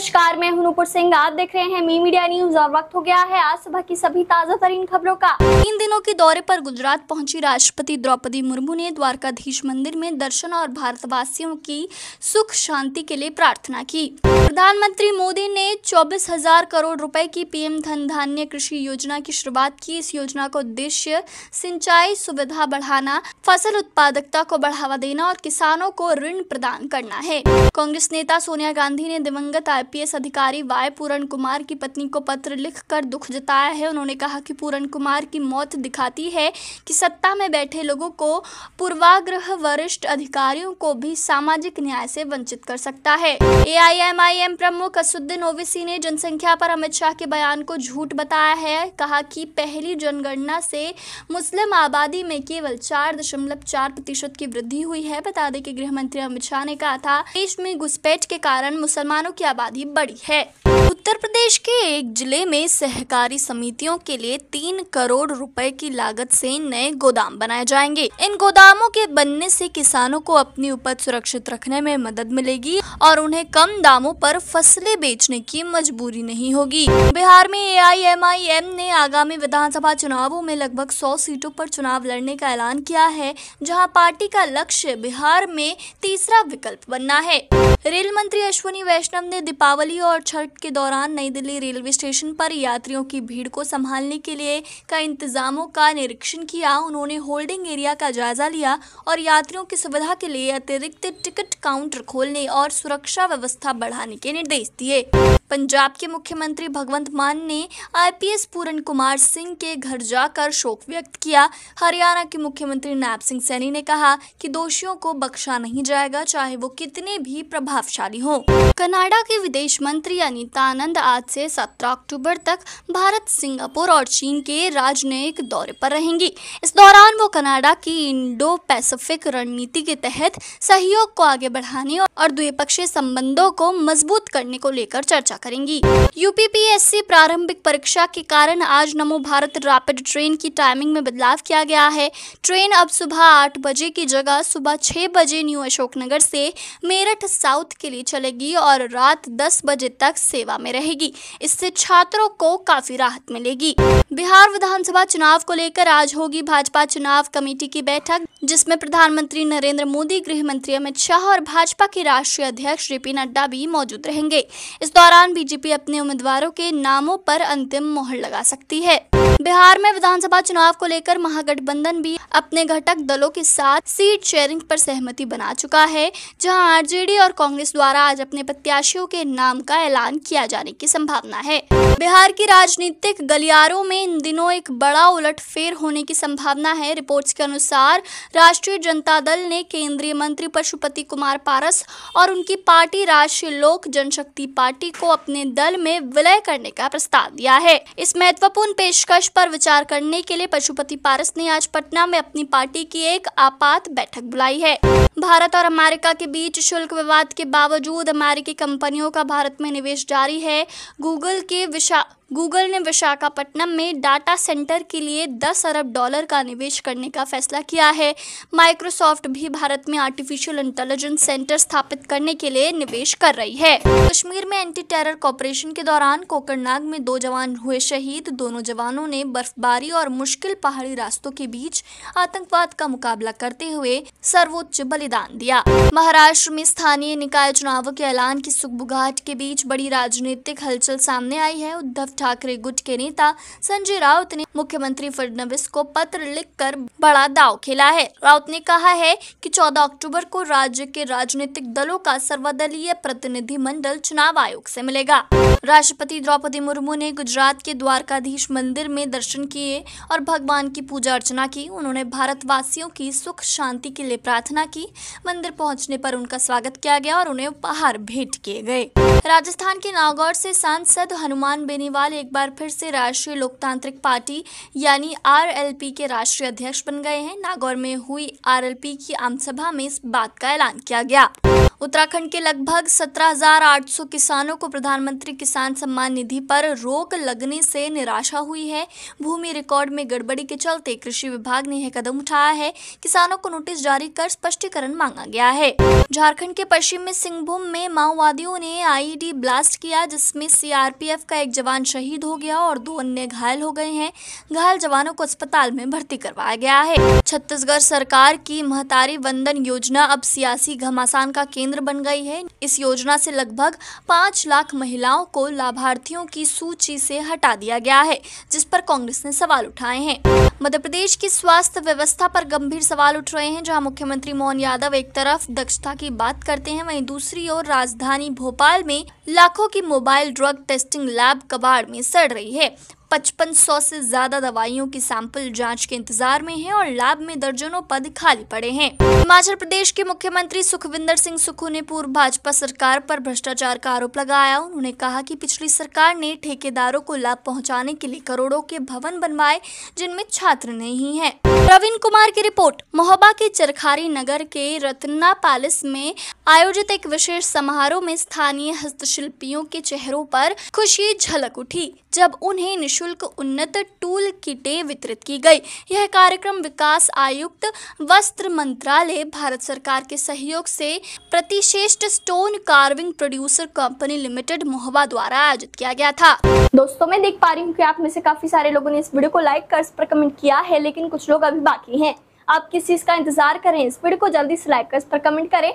नमस्कार, मैं हूं नूपुर सिंह। आप देख रहे हैं मी मीडिया न्यूज और वक्त हो गया है आज सुबह की सभी ताजा तरीन खबरों का। 3 दिनों के दौरे पर गुजरात पहुंची राष्ट्रपति द्रौपदी मुर्मू ने द्वारकाधीश मंदिर में दर्शन और भारतवासियों की सुख शांति के लिए प्रार्थना की। प्रधानमंत्री मोदी ने 24,000 करोड़ रुपए की पीएम धन धान्य कृषि योजना की शुरुआत की। इस योजना का उद्देश्य सिंचाई सुविधा बढ़ाना, फसल उत्पादकता को बढ़ावा देना और किसानों को ऋण प्रदान करना है। कांग्रेस नेता सोनिया गांधी ने दिवंगत आईपीएस अधिकारी वाई पूरण कुमार की पत्नी को पत्र लिखकर दुख जताया है। उन्होंने कहा कि पूरण कुमार की मौत दिखाती है कि सत्ता में बैठे लोगों को पूर्वाग्रह वरिष्ठ अधिकारियों को भी सामाजिक न्याय से वंचित कर सकता है। एआईएमआईएम प्रमुख असदुद्दीन ओवैसी ने जनसंख्या पर अमित शाह के बयान को झूठ बताया है। कहा कि पहली जनगणना से मुस्लिम आबादी में केवल 4.4% की वृद्धि हुई है। बता दें कि गृह मंत्री अमित शाह ने कहा था देश में घुसपैठ के कारण मुसलमानों की आबादी बढ़ी है। उत्तर प्रदेश के एक जिले में सहकारी समितियों के लिए 3 करोड़ रुपए की लागत से नए गोदाम बनाए जाएंगे। इन गोदामों के बनने से किसानों को अपनी उपज सुरक्षित रखने में मदद मिलेगी और उन्हें कम दामों पर फसलें बेचने की मजबूरी नहीं होगी। बिहार में एआईएमआईएम ने आगामी विधानसभा चुनावों में लगभग 100 सीटों पर चुनाव लड़ने का ऐलान किया है, जहां पार्टी का लक्ष्य बिहार में तीसरा विकल्प बनना है। रेल मंत्री अश्विनी वैष्णव ने दीपावली और छठ के दौरान नई दिल्ली रेलवे स्टेशन पर यात्रियों की भीड़ को संभालने के लिए कई इंतजामों का निरीक्षण किया। उन्होंने होल्डिंग एरिया का जायजा लिया और यात्रियों की सुविधा के लिए अतिरिक्त टिकट काउंटर खोलने और सुरक्षा व्यवस्था बढ़ाने के निर्देश दिए। पंजाब के मुख्यमंत्री भगवंत मान ने आईपीएस पूरण कुमार सिंह के घर जाकर शोक व्यक्त किया। हरियाणा के मुख्यमंत्री नायब सिंह सैनी ने कहा कि दोषियों को बख्शा नहीं जाएगा, चाहे वो कितने भी प्रभावशाली हों। कनाडा के विदेश मंत्री अनीता आनंद आज से 17 अक्टूबर तक भारत, सिंगापुर और चीन के राजनयिक दौरे पर रहेंगी। इस दौरान वो कनाडा की इंडो पैसिफिक रणनीति के तहत सहयोग को आगे बढ़ाने और द्विपक्षीय संबंधों को मजबूत करने को लेकर चर्चा करेंगी। यूपीपीएससी प्रारंभिक परीक्षा के कारण आज नमो भारत रैपिड ट्रेन की टाइमिंग में बदलाव किया गया है। ट्रेन अब सुबह 8 बजे की जगह सुबह 6 बजे न्यू अशोकनगर से मेरठ साउथ के लिए चलेगी और रात 10 बजे तक सेवा में रहेगी। इससे छात्रों को काफी राहत मिलेगी। बिहार विधानसभा चुनाव को लेकर आज होगी भाजपा चुनाव कमेटी की बैठक, जिसमें प्रधानमंत्री नरेंद्र मोदी, गृह मंत्री अमित शाह और भाजपा के राष्ट्रीय अध्यक्ष जेपी नड्डा भी मौजूद रहेंगे। इस दौरान बीजेपी अपने उम्मीदवारों के नामों पर अंतिम मोहर लगा सकती है। बिहार में विधानसभा चुनाव को लेकर महागठबंधन भी अपने घटक दलों के साथ सीट शेयरिंग पर सहमति बना चुका है, जहां आरजेडी और कांग्रेस द्वारा आज अपने प्रत्याशियों के नाम का ऐलान किया जाने की संभावना है। बिहार की राजनीतिक गलियारों में इन दिनों एक बड़ा उलटफेर होने की संभावना है। रिपोर्ट्स के अनुसार राष्ट्रीय जनता दल ने केंद्रीय मंत्री पशुपति कुमार पारस और उनकी पार्टी राष्ट्रीय लोक जनशक्ति पार्टी को अपने दल में विलय करने का प्रस्ताव दिया है। इस महत्वपूर्ण पेशकश पर विचार करने के लिए पशुपति पारस ने आज पटना में अपनी पार्टी की एक आपात बैठक बुलाई है। भारत और अमेरिका के बीच शुल्क विवाद के बावजूद अमेरिकी कंपनियों का भारत में निवेश जारी है। गूगल ने विशाखापट्टनम में डाटा सेंटर के लिए $10 अरब का निवेश करने का फैसला किया है। माइक्रोसॉफ्ट भी भारत में आर्टिफिशियल इंटेलिजेंस सेंटर स्थापित करने के लिए निवेश कर रही है। कश्मीर में एंटी टेरर ऑपरेशन के दौरान कोकरनाग में 2 जवान हुए शहीद। दोनों जवानों ने बर्फबारी और मुश्किल पहाड़ी रास्तों के बीच आतंकवाद का मुकाबला करते हुए सर्वोच्च बलिदान दिया। महाराष्ट्र में स्थानीय निकाय चुनावों के ऐलान की सुगबुगाहट के बीच बड़ी राजनीतिक हलचल सामने आई है। उद्धव ठाकरे गुट के नेता संजय राउत ने मुख्यमंत्री फडणवीस को पत्र लिखकर बड़ा दांव खेला है। राउत ने कहा है कि 14 अक्टूबर को राज्य के राजनीतिक दलों का सर्वदलीय प्रतिनिधिमंडल चुनाव आयोग से मिलेगा। राष्ट्रपति द्रौपदी मुर्मू ने गुजरात के द्वारकाधीश मंदिर में दर्शन किए और भगवान की पूजा अर्चना की। उन्होंने भारतवासियों की सुख शांति के लिए प्रार्थना की। मंदिर पहुंचने पर उनका स्वागत किया गया और उन्हें उपहार भेंट किए गए। राजस्थान के नागौर से सांसद हनुमान बेनीवाल एक बार फिर से राष्ट्रीय लोकतांत्रिक पार्टी यानी आरएलपी के राष्ट्रीय अध्यक्ष बन गए हैं। नागौर में हुई आरएलपी की आम सभा में इस बात का ऐलान किया गया। उत्तराखंड के लगभग 17,800 किसानों को प्रधानमंत्री किसान सम्मान निधि पर रोक लगने से निराशा हुई है। भूमि रिकॉर्ड में गड़बड़ी के चलते कृषि विभाग ने यह कदम उठाया है। किसानों को नोटिस जारी कर स्पष्टीकरण मांगा गया है। झारखंड के पश्चिमी सिंहभूम में माओवादियों ने आईईडी ब्लास्ट किया, जिसमें सीआरपीएफ का एक जवान शहीद हो गया और 2 अन्य घायल हो गए हैं। घायल जवानों को अस्पताल में भर्ती करवाया गया है। छत्तीसगढ़ सरकार की महतारी वंदन योजना अब सियासी घमासान का केंद्र बन गई है। इस योजना से लगभग 5 लाख महिलाओं को लाभार्थियों की सूची से हटा दिया गया है, जिस पर कांग्रेस ने सवाल उठाए हैं। मध्य प्रदेश की स्वास्थ्य व्यवस्था पर गंभीर सवाल उठ रहे हैं, जहां मुख्यमंत्री मोहन यादव एक तरफ दक्षता की बात करते हैं, वहीं दूसरी ओर राजधानी भोपाल में लाखों की मोबाइल ड्रग टेस्टिंग लैब कबाड़ में सड़ रही है। 5500 से ज्यादा दवाइयों की सैंपल जांच के इंतजार में है और लैब में दर्जनों पद खाली पड़े हैं। हिमाचल प्रदेश के मुख्यमंत्री सुखविंदर सिंह सुक्खू ने पूर्व भाजपा सरकार पर भ्रष्टाचार का आरोप लगाया। उन्होंने कहा कि पिछली सरकार ने ठेकेदारों को लाभ पहुंचाने के लिए करोड़ों के भवन बनवाए, जिनमें छात्र नहीं है। प्रवीण कुमार की रिपोर्ट। महोबा के चरखारी नगर के रत्ना पैलेस में आयोजित एक विशेष समारोह में स्थानीय हस्तशिल्पियों के चेहरों पर खुशी झलक उठी जब उन्हें निःशुल्क उन्नत टूल किटें वितरित की गई। यह कार्यक्रम विकास आयुक्त, वस्त्र मंत्रालय, भारत सरकार के सहयोग से प्रतिश्रेष्ठ stone carving producer company limited Mahoba द्वारा आयोजित किया गया था। दोस्तों, मैं देख पा रही हूँ कि आप में से काफी सारे लोगों ने इस वीडियो को लाइक कर इस पर कमेंट किया है, लेकिन कुछ लोग अभी बाकी हैं। आप किस चीज का इंतजार करें? इस वीडियो को जल्दी से लाइक कर इस पर कमेंट करें।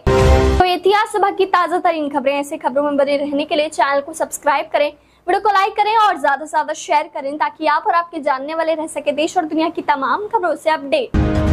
तो इतिहास सभा की ताजा तरीन खबरें, ऐसे खबरों में बने रहने के लिए चैनल को सब्सक्राइब करें, वीडियो को लाइक करें और ज्यादा से ज्यादा शेयर करें, ताकि आप और आपके जानने वाले रह सके देश और दुनिया की तमाम खबरों से अपडेट।